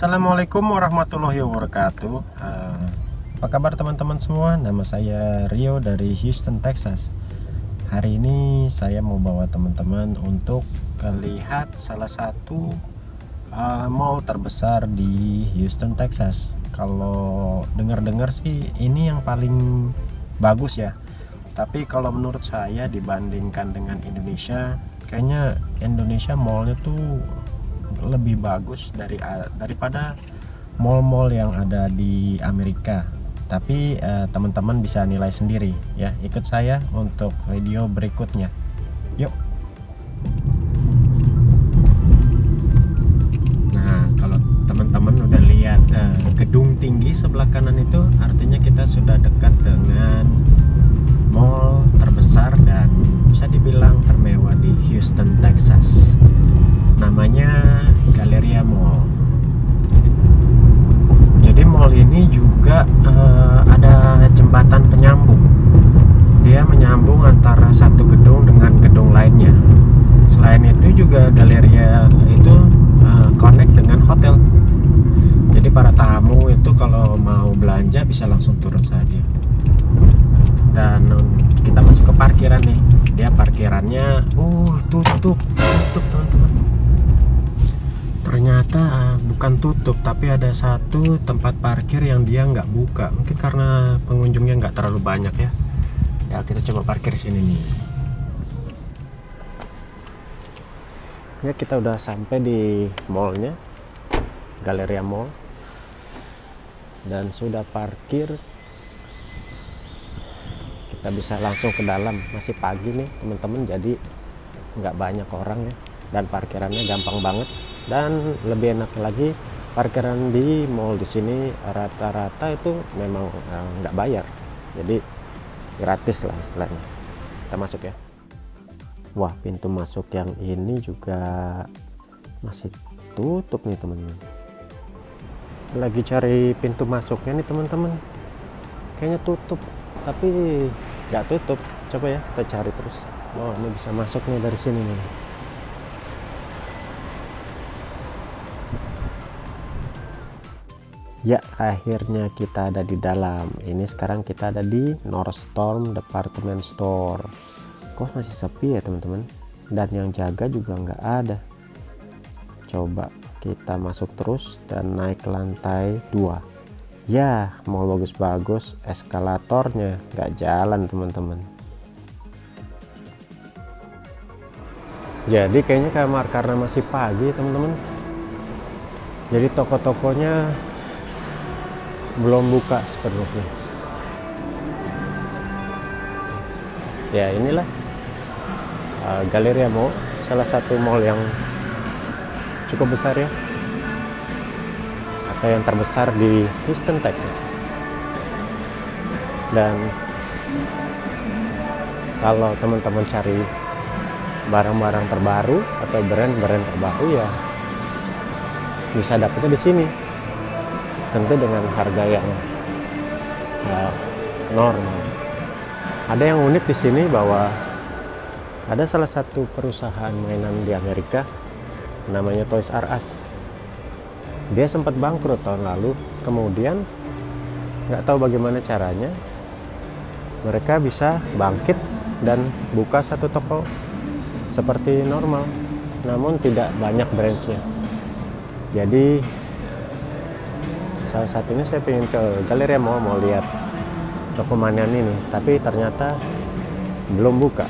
Assalamualaikum warahmatullahi wabarakatuh. Apa kabar teman-teman semua? Nama saya Rio dari Houston, Texas. Hari ini saya mau bawa teman-teman untuk lihat salah satu mall terbesar di Houston, Texas. Kalau dengar-dengar sih ini yang paling bagus ya. Tapi kalau menurut saya dibandingkan dengan Indonesia, kayaknya Indonesia mallnya tuh lebih bagus daripada mall-mall yang ada di Amerika. Tapi teman-teman bisa nilai sendiri ya. Ikut saya untuk video berikutnya. Yuk. Nah, kalau teman-teman udah lihat gedung tinggi sebelah kanan itu, artinya kita sudah dekat dengan mall terbesar dan bisa dibilang termewah di Houston, Texas. Namanya Galleria Mall. Jadi mall ini juga ada jembatan penyambung. Dia menyambung antara satu gedung dengan gedung lainnya. Selain itu juga Galleria itu connect dengan hotel. Jadi para tamu itu kalau mau belanja bisa langsung turun saja. Dan kita masuk ke parkiran nih. Dia parkirannya tutup teman-teman. Ternyata bukan tutup, tapi ada satu tempat parkir yang dia nggak buka. Mungkin karena pengunjungnya nggak terlalu banyak ya. Ya kita coba parkir sini nih. Ya kita udah sampai di mallnya, Galleria Mall, dan sudah parkir. Kita bisa langsung ke dalam. Masih pagi nih teman-teman, jadi nggak banyak orang ya. Dan parkirannya gampang banget. Dan lebih enak lagi, parkiran di mall di sini rata-rata itu memang nggak bayar, jadi gratis lah istilahnya. Kita masuk ya. Wah, pintu masuk yang ini juga masih tutup nih teman-teman. Lagi cari pintu masuknya nih teman-teman, kayaknya tutup, tapi nggak tutup. Coba ya kita cari terus. Oh, ini bisa masuk nih dari sini nih. Ya, akhirnya kita ada di dalam. Ini sekarang kita ada di Nordstrom Department Store. Kok masih sepi ya teman-teman? Dan yang jaga juga nggak ada. Coba kita masuk terus dan naik ke lantai 2. Ya, mall bagus-bagus, eskalatornya nggak jalan teman-teman. Jadi kayaknya karena masih pagi teman-teman. Jadi toko-tokonya belum buka sepenuhnya. Ya inilah Galleria Mall, salah satu mall yang cukup besar ya, atau yang terbesar di Houston, Texas. Dan kalau teman-teman cari barang-barang terbaru atau brand-brand terbaru ya bisa dapetnya di sini. Tentu dengan harga yang normal. Ada yang unik di sini bahwa ada salah satu perusahaan mainan di Amerika namanya Toys R Us. Dia sempat bangkrut tahun lalu, kemudian nggak tahu bagaimana caranya mereka bisa bangkit dan buka satu toko seperti normal, namun tidak banyak branchnya. Jadi salah satunya saya pengen ke Galleria Mall, mau lihat toko mainan ini, tapi ternyata belum buka.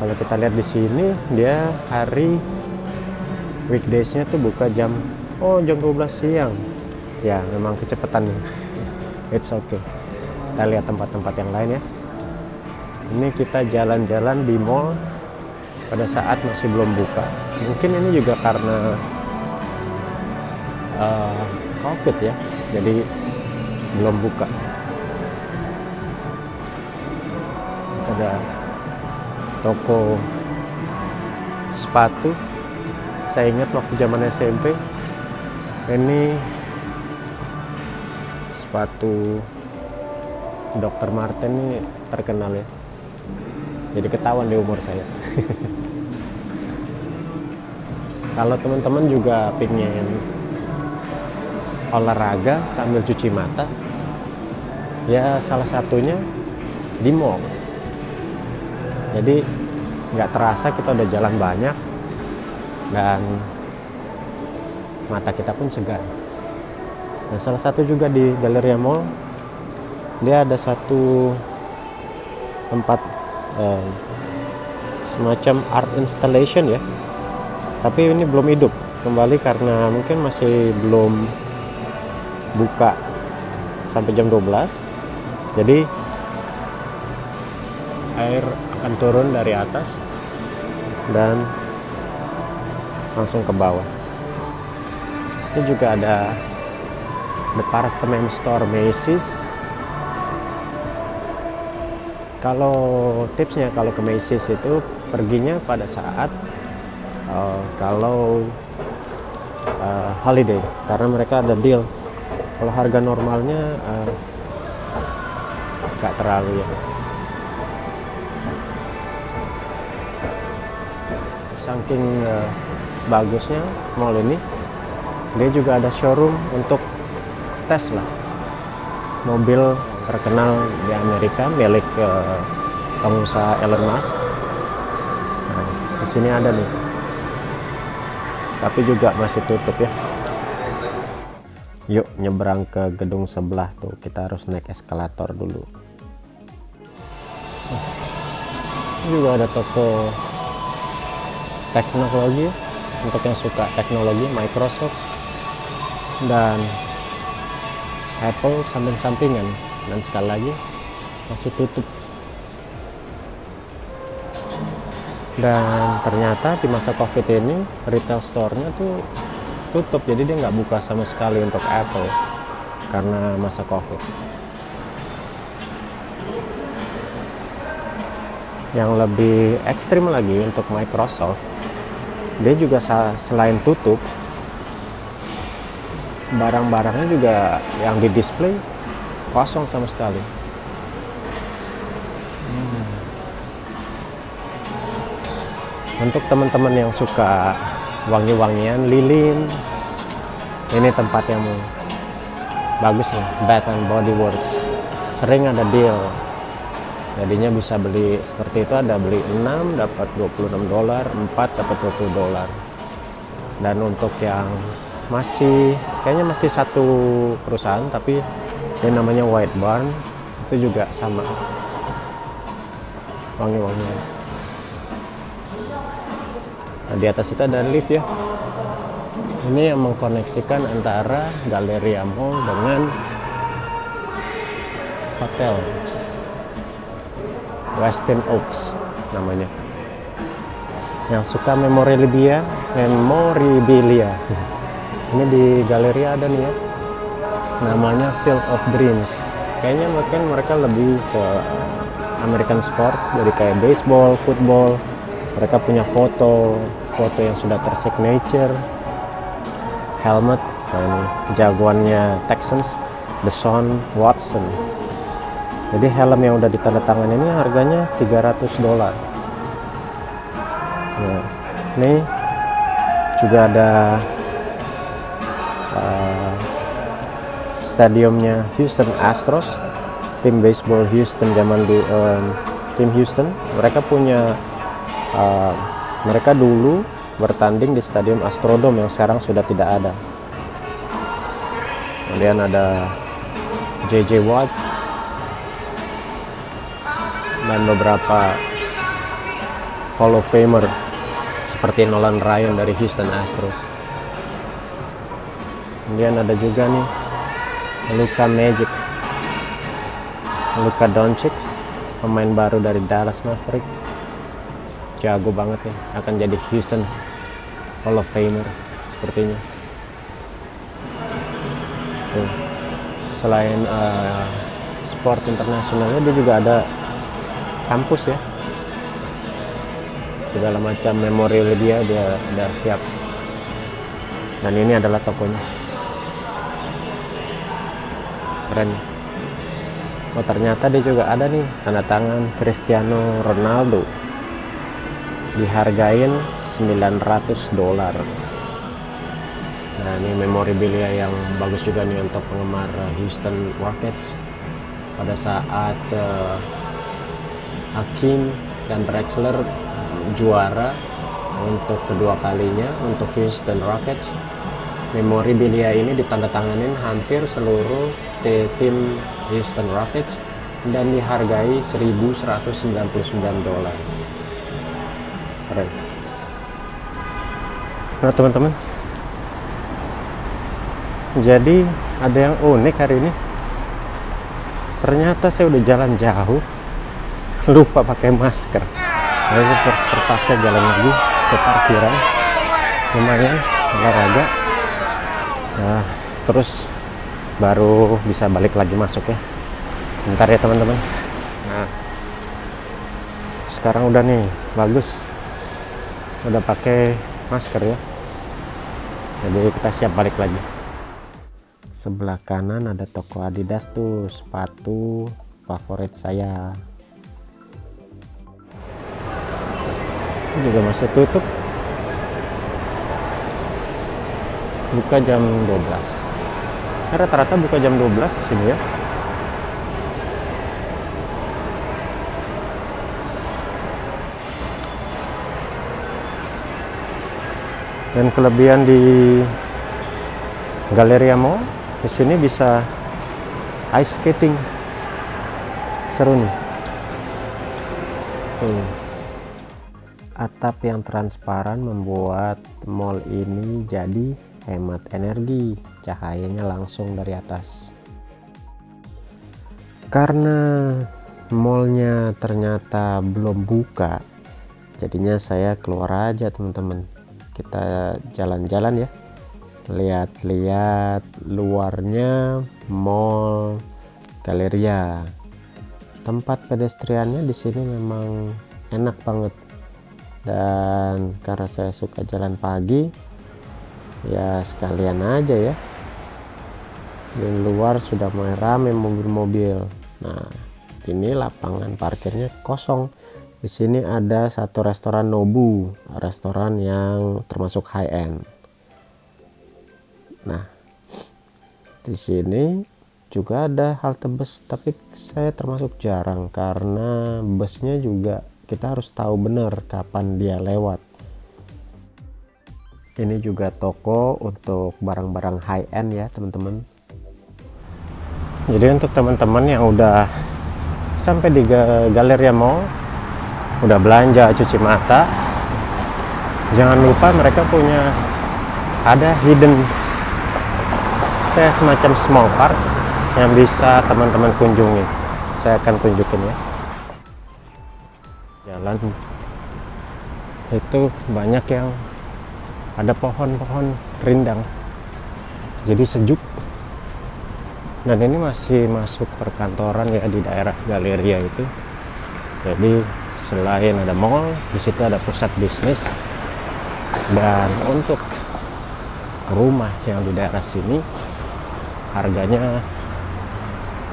Kalau kita lihat di sini, dia hari weekdays-nya tuh buka jam 12 siang. Ya, memang kecepatan nih. It's okay. Kita lihat tempat-tempat yang lain ya. Ini kita jalan-jalan di mall pada saat masih belum buka. Mungkin ini juga karena COVID ya, jadi belum buka. Ada toko sepatu. Saya ingat waktu zaman SMP, ini sepatu Dr. Marten ini terkenal ya. Jadi ketahuan di umur saya. Kalau teman-teman juga pengen olahraga sambil cuci mata, ya salah satunya di mall. Jadi nggak terasa kita udah jalan banyak dan mata kita pun segar. Dan salah satu juga di Galleria Mall, dia ada satu tempat semacam art installation ya, tapi ini belum hidup kembali karena mungkin masih belum buka sampai jam 12. Jadi air akan turun dari atas dan langsung ke bawah. Ini juga ada department store Macy's. Kalau tipsnya kalau ke Macy's itu perginya pada saat kalau holiday, karena mereka ada deal. Kalau harga normalnya nggak terlalu ya. Saking bagusnya mall ini, dia juga ada showroom untuk Tesla, mobil terkenal di Amerika milik pengusaha Elon Musk. Nah, di sini ada nih, tapi juga masih tutup ya. Yuk nyebrang ke gedung sebelah tuh, kita harus naik eskalator dulu. Ini juga ada toko teknologi untuk yang suka teknologi, Microsoft dan Apple samping-sampingan, dan sekali lagi masih tutup. Dan ternyata di masa COVID ini retail store-nya tuh tutup, jadi dia nggak buka sama sekali untuk Apple karena masa COVID. Yang lebih ekstrim lagi untuk Microsoft, dia juga selain tutup, barang-barangnya juga yang di display kosong sama sekali. Untuk teman-teman yang suka wangi-wangian, lilin, ini tempat yang bagus nih, Bath and Body Works. Sering ada deal, jadinya bisa beli seperti itu, ada beli 6 dapat $26, 4 dapat $20. Dan untuk yang kayaknya masih satu perusahaan, tapi yang namanya White Barn, itu juga sama wangi-wangian. Nah, di atas itu ada lift ya. Ini yang mengkoneksikan antara Galleria Mall dengan hotel Westin Oaks namanya. Yang suka memorabilia ini di Galleria ada nih ya, namanya Field of Dreams. Kayaknya mungkin mereka lebih ke American sport, jadi kayak baseball, football. Mereka punya foto yang sudah tersignature, helmet, nah ini jagoannya Texans, Deshaun Watson. Jadi helm yang udah ditandatangan ini harganya $300. Nah, ini juga ada stadiumnya Houston Astros, tim baseball Houston zaman tim Houston. Mereka punya mereka dulu bertanding di Stadium Astrodome yang sekarang sudah tidak ada. Kemudian ada J.J. Watt dan beberapa Hall of Famer seperti Nolan Ryan dari Houston Astros. Kemudian ada juga nih Luka Doncic, pemain baru dari Dallas Mavericks. Jago banget nih, akan jadi Houston Hall of Famer sepertinya. Tuh. Selain sport internasionalnya, dia juga ada kampus ya, segala macam memorabilia dia udah siap. Dan ini adalah tokonya, keren. Oh ternyata dia juga ada nih tanda tangan Cristiano Ronaldo, dihargain $900. Nah Nah, ini memorabilia yang bagus juga nih untuk penggemar Houston Rockets. Pada saat Hakeem dan Drexler juara untuk kedua kalinya untuk Houston Rockets, memorabilia ini ditandatanganin hampir seluruh tim Houston Rockets dan dihargai $1.199. Keren. Nah teman-teman, jadi ada yang unik hari ini. Ternyata saya udah jalan jauh, lupa pakai masker. Lalu terpaksa jalan lagi ke parkiran. Lumayan olahraga. Nah, terus baru bisa balik lagi masuk ya. Bentar ya teman-teman. Nah, sekarang udah nih, bagus. Udah pakai masker ya. Jadi kita siap balik lagi. Sebelah kanan ada toko Adidas tuh, sepatu favorit saya. Ini juga masih tutup. Buka jam 12. Rata-rata buka jam 12 di sini ya. Dan kelebihan di Galleria Mall, di sini bisa ice skating, seru nih. Tuh. Atap yang transparan membuat mall ini jadi hemat energi, cahayanya langsung dari atas. Karena mallnya ternyata belum buka, jadinya saya keluar aja teman-teman. Kita jalan-jalan ya, lihat-lihat luarnya mall Galleria. Tempat pedestriannya di sini memang enak banget, dan karena saya suka jalan pagi ya sekalian aja ya. Di luar sudah mulai ramai mobil-mobil. Nah, ini lapangan parkirnya kosong. Di sini ada satu restoran Nobu, restoran yang termasuk high end. Nah, di sini juga ada halte bus, tapi saya termasuk jarang karena busnya juga kita harus tahu benar kapan dia lewat. Ini juga toko untuk barang-barang high end ya teman-teman. Jadi untuk teman-teman yang udah sampai di Galleria Mall, udah belanja cuci mata, jangan lupa mereka punya ada hidden kayak semacam small park yang bisa teman-teman kunjungi. Saya akan tunjukin ya. Jalan itu banyak yang ada pohon-pohon rindang, jadi sejuk. Dan ini masih masuk perkantoran ya di daerah Galleria itu. Jadi selain ada mall, di situ ada pusat bisnis. Dan untuk rumah yang di daerah sini harganya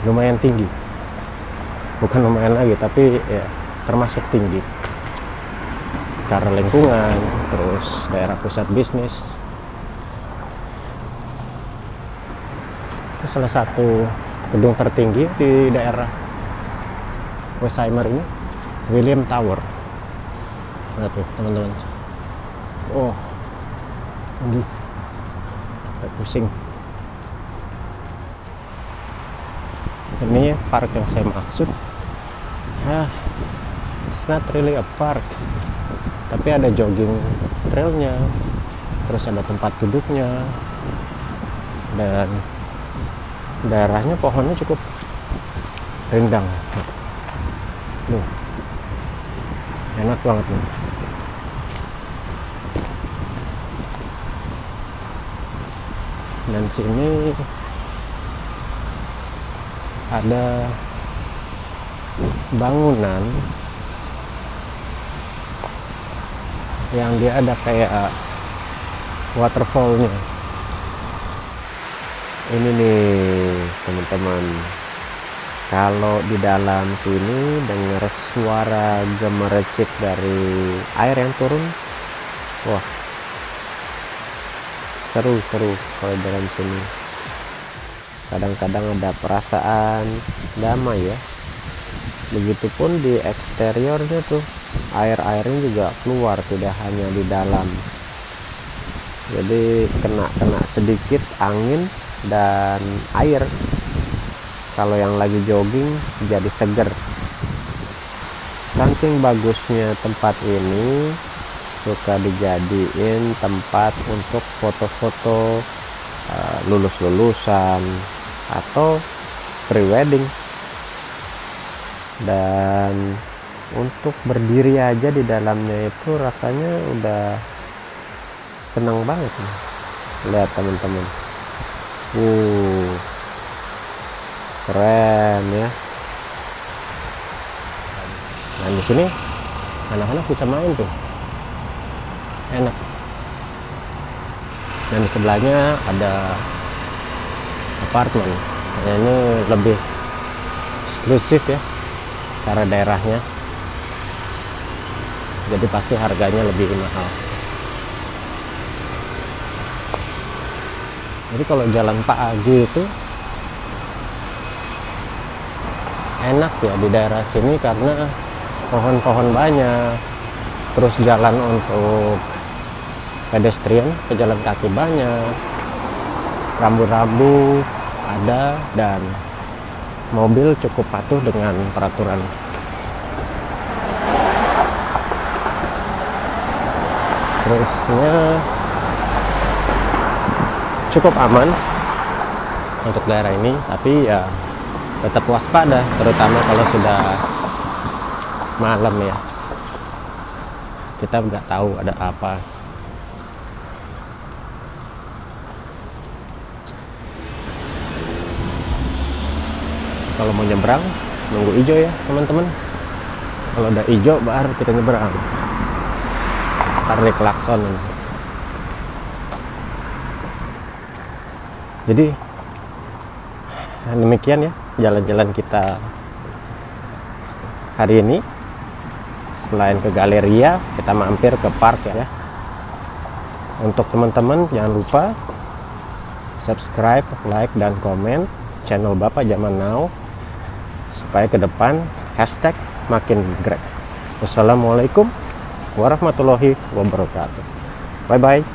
lumayan tinggi. Bukan lumayan lagi, tapi ya termasuk tinggi. Karena lingkungan, terus daerah pusat bisnis. Itu salah satu gedung tertinggi di daerah Westheimer ini, William Tower. Nah tuh teman-teman, oh tinggi, sampai pusing. Ini park yang saya maksud. It's not really a park, tapi ada jogging trailnya, terus ada tempat duduknya, dan daerahnya pohonnya cukup rindang. Loh, enak banget nih. Dan sini ada bangunan yang dia ada kayak waterfallnya. Ini nih teman-teman, kalau di dalam sini dengar suara gemericik dari air yang turun, wah seru kalau dalam sini. Kadang-kadang ada perasaan damai ya. Begitupun di eksteriornya tuh, airnya juga keluar, tidak hanya di dalam. Jadi kena sedikit angin dan air. Kalau yang lagi jogging jadi seger. Saking bagusnya tempat ini, suka dijadiin tempat untuk foto-foto lulus-lulusan atau pre-wedding. Dan untuk berdiri aja di dalamnya itu rasanya udah senang banget nih. Lihat teman-teman, keren ya. Nah di sini anak-anak bisa main tuh, enak. Dan di sebelahnya ada apartemen. Nah, ini lebih eksklusif ya, karena daerahnya. Jadi pasti harganya lebih mahal. Jadi kalau jalan pagi itu enak ya di daerah sini karena pohon-pohon banyak, terus jalan untuk pedestrian, pejalan kaki banyak, rambu-rambu ada, dan mobil cukup patuh dengan peraturan. Terusnya cukup aman untuk daerah ini, tapi ya tetap waspada, terutama kalau sudah malam ya. Kita nggak tahu ada apa. Kalau mau nyebrang, nunggu hijau ya teman-teman. Kalau udah hijau baru kita nyebrang. Tarik klakson. Jadi demikian ya jalan-jalan kita hari ini. Selain ke Galleria, kita mampir ke park ya. Untuk teman-teman jangan lupa subscribe, like, dan komen channel Bapak Zaman Now supaya ke depan hashtag makin great. Wassalamualaikum warahmatullahi wabarakatuh. Bye bye.